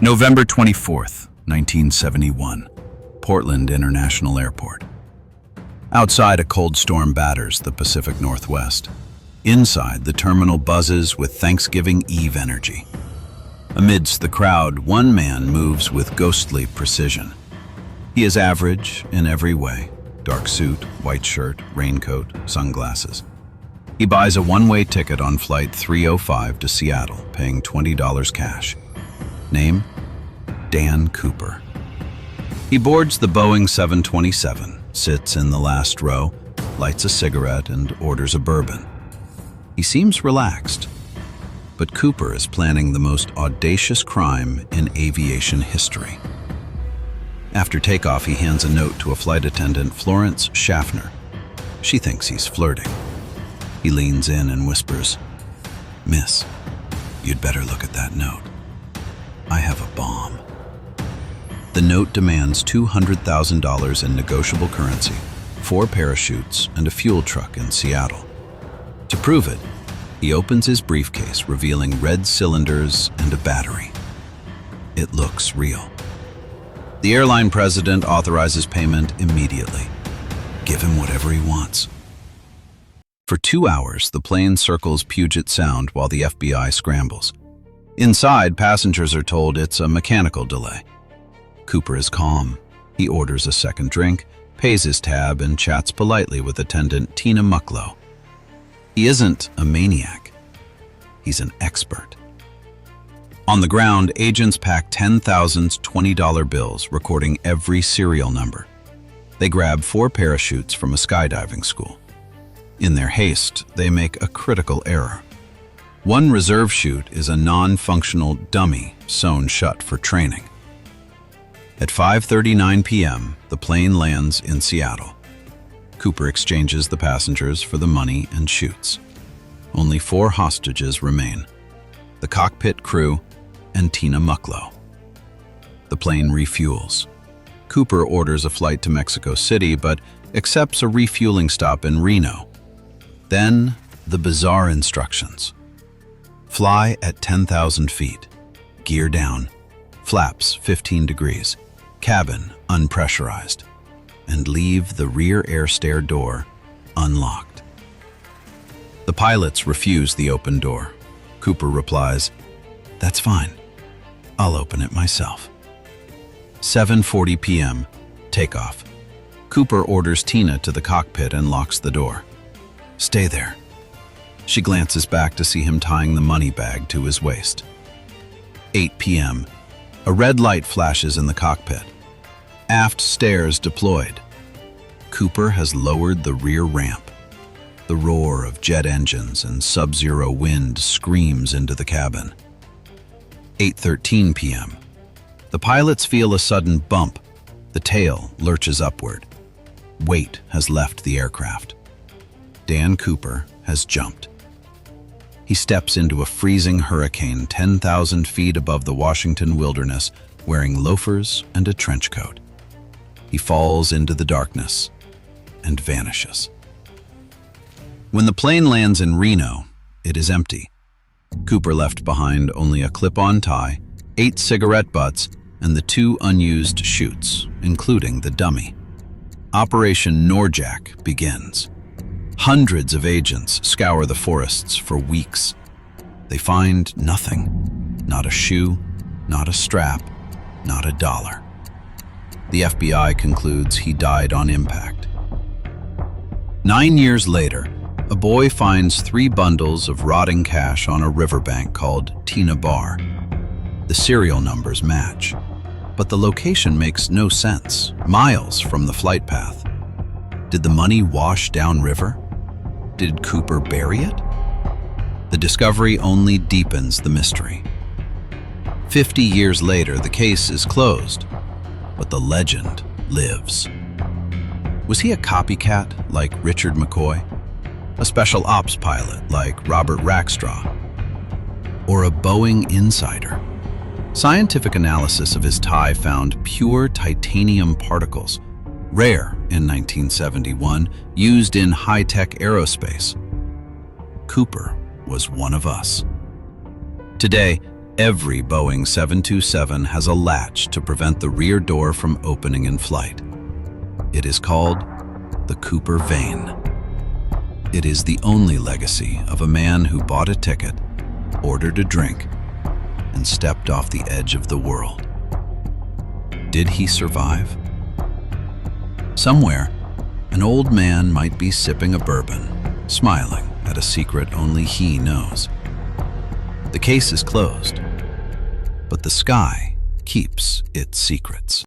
November 24th, 1971, Portland International Airport. Outside, a cold storm batters the Pacific Northwest. Inside, the terminal buzzes with Thanksgiving Eve energy. Amidst the crowd, one man moves with ghostly precision. He is average in every way: dark suit, white shirt, raincoat, sunglasses. He buys a one-way ticket on Flight 305 to Seattle, paying $20 cash. Name? Dan Cooper. He boards the Boeing 727, sits in the last row, lights a cigarette, and orders a bourbon. He seems relaxed, but Cooper is planning the most audacious crime in aviation history. After takeoff, he hands a note to a flight attendant, Florence Schaffner. She thinks he's flirting. He leans in and whispers, "Miss, you'd better look at that note. I have a bomb." The note demands $200,000 in negotiable currency, 4 parachutes, and a fuel truck in Seattle. To prove it, he opens his briefcase, revealing red cylinders and a battery. It looks real. The airline president authorizes payment immediately. Give him whatever he wants. For 2 hours, the plane circles Puget Sound while the FBI scrambles. Inside, passengers are told it's a mechanical delay. Cooper is calm. He orders a second drink, pays his tab, and chats politely with attendant Tina Mucklow. He isn't a maniac. He's an expert. On the ground, agents pack 10,000 $20 bills, recording every serial number. They grab 4 parachutes from a skydiving school. In their haste, they make a critical error. One reserve chute is a non-functional dummy sewn shut for training. At 5:39 p.m., the plane lands in Seattle. Cooper exchanges the passengers for the money and chutes. Only 4 hostages remain: the cockpit crew and Tina Mucklow. The plane refuels. Cooper orders a flight to Mexico City, but accepts a refueling stop in Reno. Then, the bizarre instructions. Fly at 10,000 feet, gear down, flaps 15 degrees, cabin unpressurized, and leave the rear air stair door unlocked. The pilots refuse the open door. Cooper replies, "That's fine. I'll open it myself." 7:40 p.m., takeoff. Cooper orders Tina to the cockpit and locks the door. "Stay there." She glances back to see him tying the money bag to his waist. 8 p.m. A red light flashes in the cockpit. Aft stairs deployed. Cooper has lowered the rear ramp. The roar of jet engines and sub-zero wind screams into the cabin. 8:13 p.m. The pilots feel a sudden bump. The tail lurches upward. Weight has left the aircraft. Dan Cooper has jumped. He steps into a freezing hurricane 10,000 feet above the Washington wilderness, wearing loafers and a trench coat. He falls into the darkness and vanishes. When the plane lands in Reno, it is empty. Cooper left behind only a clip-on tie, 8 cigarette butts, and the 2 unused chutes, including the dummy. Operation Norjack begins. Hundreds of agents scour the forests for weeks. They find nothing. Not a shoe, not a strap, not a dollar. The FBI concludes he died on impact. 9 years later, a boy finds 3 bundles of rotting cash on a riverbank called Tina Bar. The serial numbers match, but the location makes no sense, miles from the flight path. Did the money wash downriver? Did Cooper bury it? The discovery only deepens the mystery. 50 years later, the case is closed, but the legend lives. Was he a copycat like Richard McCoy? A special ops pilot like Robert Rackstraw? Or a Boeing insider? Scientific analysis of his tie found pure titanium particles, rare in 1971, used in high-tech aerospace. Cooper was one of us. Today, Every Boeing 727 has a latch to prevent the rear door from opening in flight. It is called the Cooper Vane. It is the only legacy of a man who bought a ticket, ordered a drink, and stepped off the edge of the world. Did he survive? Somewhere, an old man might be sipping a bourbon, smiling at a secret only he knows. The case is closed, but the sky keeps its secrets.